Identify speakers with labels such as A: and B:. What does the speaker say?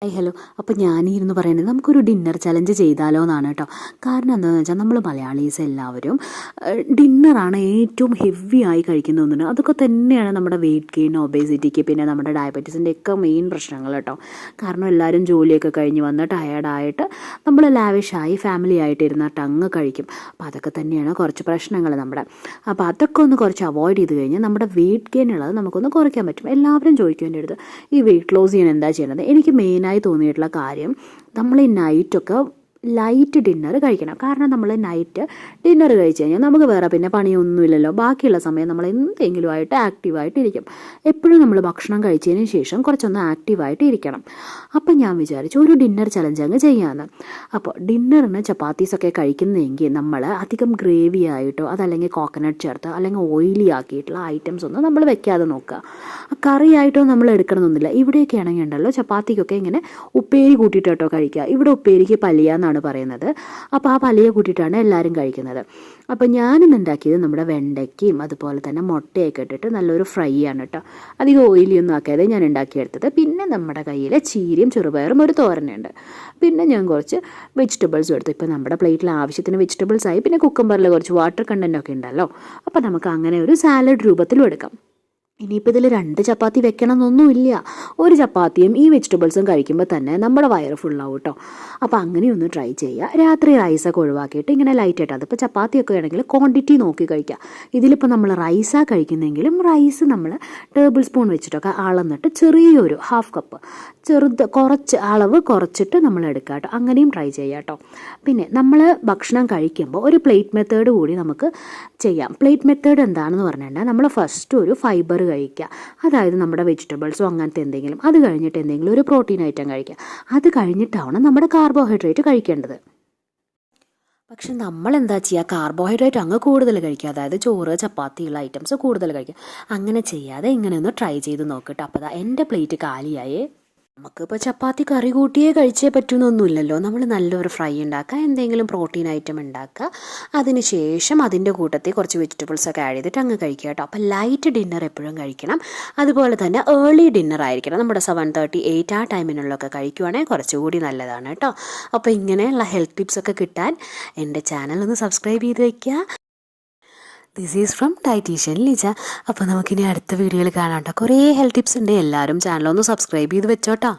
A: Hello. അപ്പോൾ ഞാനിരുന്ന് പറയുന്നത് നമുക്കൊരു ഡിന്നർ ചലഞ്ച് ചെയ്താലോ എന്നാണ് കേട്ടോ. കാരണം എന്താണെന്ന് വെച്ചാൽ നമ്മൾ മലയാളീസ് എല്ലാവരും ഡിന്നറാണ് ഏറ്റവും ഹെവി ആയി കഴിക്കുന്നതെന്ന്. അതൊക്കെ തന്നെയാണ് നമ്മുടെ വെയിറ്റ് ഗെയിൻ, ഒബേസിറ്റിക്ക്, പിന്നെ നമ്മുടെ ഡയബറ്റീസിൻ്റെ ഒക്കെ മെയിൻ പ്രശ്നങ്ങൾ കേട്ടോ. കാരണം എല്ലാവരും ജോലിയൊക്കെ കഴിഞ്ഞ് വന്ന് ടയേർഡായിട്ട് നമ്മൾ ലാവിഷായി ഫാമിലി ആയിട്ട് ഇരുന്നിട്ട് അങ്ങ് കഴിക്കും. അപ്പോൾ അതൊക്കെ തന്നെയാണ് കുറച്ച് പ്രശ്നങ്ങൾ നമ്മുടെ. അപ്പോൾ അതൊക്കെ ഒന്ന് കുറച്ച് അവോയ്ഡ് ചെയ്ത് കഴിഞ്ഞാൽ നമ്മുടെ വെയിറ്റ് ഗെയിൻ ഉള്ളത് നമുക്കൊന്ന് കുറയ്ക്കാൻ പറ്റും. എല്ലാവരും ചോദിക്കും എൻ്റെ അടുത്ത് ഈ വെയിറ്റ് ലോസ് ചെയ്യാൻ എന്താ ചെയ്യേണ്ടത്. എനിക്ക് മെയിനായി തോന്നിയിട്ടുള്ള കാര്യം, നമ്മൾ ഈ നൈറ്റൊക്കെ ലൈറ്റ് ഡിന്നർ കഴിക്കണം. കാരണം നമ്മൾ നൈറ്റ് ഡിന്നർ കഴിച്ച് കഴിഞ്ഞാൽ നമുക്ക് വേറെ പിന്നെ പണിയൊന്നുമില്ലല്ലോ. ബാക്കിയുള്ള സമയം നമ്മൾ എന്തെങ്കിലുമായിട്ട് ആക്റ്റീവായിട്ട് ഇരിക്കും. എപ്പോഴും നമ്മൾ ഭക്ഷണം കഴിച്ചതിന് ശേഷം കുറച്ചൊന്ന് ആക്റ്റീവായിട്ട് ഇരിക്കണം. അപ്പം ഞാൻ വിചാരിച്ചു ഒരു ഡിന്നർ ചലഞ്ച് അങ്ങ് ചെയ്യാമെന്ന്. അപ്പോൾ ഡിന്നറിന് ചപ്പാത്തീസൊക്കെ കഴിക്കുന്നതെങ്കിൽ നമ്മൾ അധികം ഗ്രേവി ആയിട്ടോ അതല്ലെങ്കിൽ കോക്കനട്ട് ചേർത്ത് അല്ലെങ്കിൽ ഓയിലി ആക്കിയിട്ടുള്ള ഐറ്റംസ് ഒന്നും നമ്മൾ വെക്കാതെ നോക്കുക. കറിയായിട്ടോ നമ്മൾ എടുക്കണമെന്നൊന്നുമില്ല. ഇവിടെയൊക്കെ ആണെങ്കിൽ ഉണ്ടല്ലോ ചപ്പാത്തിക്കൊക്കെ ഇങ്ങനെ ഉപ്പേരി കൂട്ടിയിട്ടോ കഴിക്കുക. ഇവിടെ ഉപ്പേരിക്ക് പലിയ എന്നാണ് പറയുന്നത്. അപ്പോൾ ആ പലിയ കൂട്ടിയിട്ടാണ് എല്ലാവരും കഴിക്കുന്നത്. അപ്പോൾ ഞാനിന്ന് ഉണ്ടാക്കിയത് നമ്മുടെ വെണ്ടയ്ക്കയും അതുപോലെ തന്നെ മുട്ടയൊക്കെ ഇട്ടിട്ട് നല്ലൊരു ഫ്രൈ ആണ് കേട്ടോ. അധികം ഓയിലിയൊന്നും ആക്കാതെ ഞാൻ ഉണ്ടാക്കിയെടുത്തത്. പിന്നെ നമ്മുടെ കയ്യിൽ ചീരയും ചെറുപയറും ഒരു തോരനുണ്ട്. പിന്നെ ഞാൻ കുറച്ച് വെജിറ്റബിൾസും എടുത്തു. ഇപ്പോൾ നമ്മുടെ പ്ലേറ്റിൽ ആവശ്യത്തിന് വെജിറ്റബിൾസ് ആയി. പിന്നെ കുക്കുംബറിൽ കുറച്ച് വാട്ടർ കണ്ടൻറ്റൊക്കെ ഉണ്ടല്ലോ. അപ്പോൾ നമുക്ക് അങ്ങനെ ഒരു സാലഡ് രൂപത്തിലും എടുക്കാം. ഇനിയിപ്പോൾ ഇതിൽ 2 ചപ്പാത്തി വെക്കണമെന്നൊന്നുമില്ല. ഒരു ചപ്പാത്തിയും ഈ വെജിറ്റബിൾസും കഴിക്കുമ്പോൾ തന്നെ നമ്മുടെ വയറ് ഫുള്ളാവും കേട്ടോ. അപ്പോൾ അങ്ങനെയൊന്ന് ട്രൈ ചെയ്യുക. രാത്രി റൈസൊക്കെ ഒഴിവാക്കിയിട്ട് ഇങ്ങനെ ലൈറ്റായിട്ട്, അതിപ്പോൾ ചപ്പാത്തിയൊക്കെ ആണെങ്കിൽ ക്വാണ്ടിറ്റി നോക്കി കഴിക്കുക. ഇതിലിപ്പോൾ നമ്മൾ റൈസാണ് കഴിക്കുന്നെങ്കിലും റൈസ് നമ്മൾ ടേബിൾ സ്പൂൺ വെച്ചിട്ടൊക്കെ അളന്നിട്ട് ചെറിയൊരു 1/2 കപ്പ് കുറച്ച് അളവ് കുറച്ചിട്ട് നമ്മൾ എടുക്കുക കേട്ടോ. അങ്ങനെയും ട്രൈ ചെയ്യുക കേട്ടോ. പിന്നെ നമ്മൾ ഭക്ഷണം കഴിക്കുമ്പോൾ ഒരു പ്ലേറ്റ് മെത്തേഡ് കൂടി നമുക്ക് ചെയ്യാം. പ്ലേറ്റ് മെത്തേഡ് എന്താണെന്ന് പറഞ്ഞിട്ടുണ്ടെങ്കിൽ നമ്മൾ ഫസ്റ്റ് ഒരു ഫൈബർ കഴിക്കുക. അതായത് നമ്മുടെ വെജിറ്റബിൾസോ അങ്ങനത്തെ എന്തെങ്കിലും. അത് കഴിഞ്ഞിട്ട് എന്തെങ്കിലും ഒരു പ്രോട്ടീൻ ഐറ്റം കഴിക്കുക. അത് കഴിഞ്ഞിട്ടാണ് നമ്മുടെ കാർബോഹൈഡ്രേറ്റ് കഴിക്കേണ്ടത്. പക്ഷെ നമ്മൾ എന്താ ചെയ്യുക, കാർബോഹൈഡ്രേറ്റ് അങ്ങ് കൂടുതൽ കഴിക്കുക. അതായത് ചോറ്, ചപ്പാത്തിയുള്ള ഐറ്റംസ് കൂടുതൽ കഴിക്കുക. അങ്ങനെ ചെയ്യാതെ ഇങ്ങനെ ഒന്ന് ട്രൈ ചെയ്ത് നോക്കട്ടെ. അപ്പോൾ എൻ്റെ പ്ലേറ്റ് കാലിയായേ. നമുക്കിപ്പോൾ ചപ്പാത്തി കറി കൂട്ടിയേ കഴിച്ചേ പറ്റുന്നൊന്നുമില്ലല്ലോ. നമ്മൾ നല്ലൊരു ഫ്രൈ ഉണ്ടാക്കുക, എന്തെങ്കിലും പ്രോട്ടീൻ ഐറ്റം ഉണ്ടാക്കുക. അതിന് ശേഷം അതിൻ്റെ കൂട്ടത്തിൽ കുറച്ച് വെജിറ്റബിൾസൊക്കെ ആഡ് ചെയ്തിട്ട് അങ്ങ് കഴിക്കുക കേട്ടോ. അപ്പോൾ ലൈറ്റ് ഡിന്നർ എപ്പോഴും കഴിക്കണം. അതുപോലെ തന്നെ ഏർലി ഡിന്നർ ആയിരിക്കണം. നമ്മുടെ 7:38 ആ ടൈമിനുള്ളൊക്കെ കഴിക്കുവാണെങ്കിൽ കുറച്ചുകൂടി നല്ലതാണ് കേട്ടോ. അപ്പോൾ ഇങ്ങനെയുള്ള ഹെൽത്ത് ടിപ്സൊക്കെ കിട്ടാൻ എൻ്റെ ചാനൽ ഒന്ന് സബ്സ്ക്രൈബ് ചെയ്ത് വയ്ക്കുക. This is from dietitian Lija. അപ്പോൾ നമുക്കിനി അടുത്ത വീഡിയോയിൽ കാണാം കേട്ടോ. കുറേ ഹെൽത്ത് ടിപ്സ് ഉണ്ട്. എല്ലാവരും ചാനലൊന്ന് സബ്സ്ക്രൈബ് ചെയ്ത് വെച്ചോട്ടോ.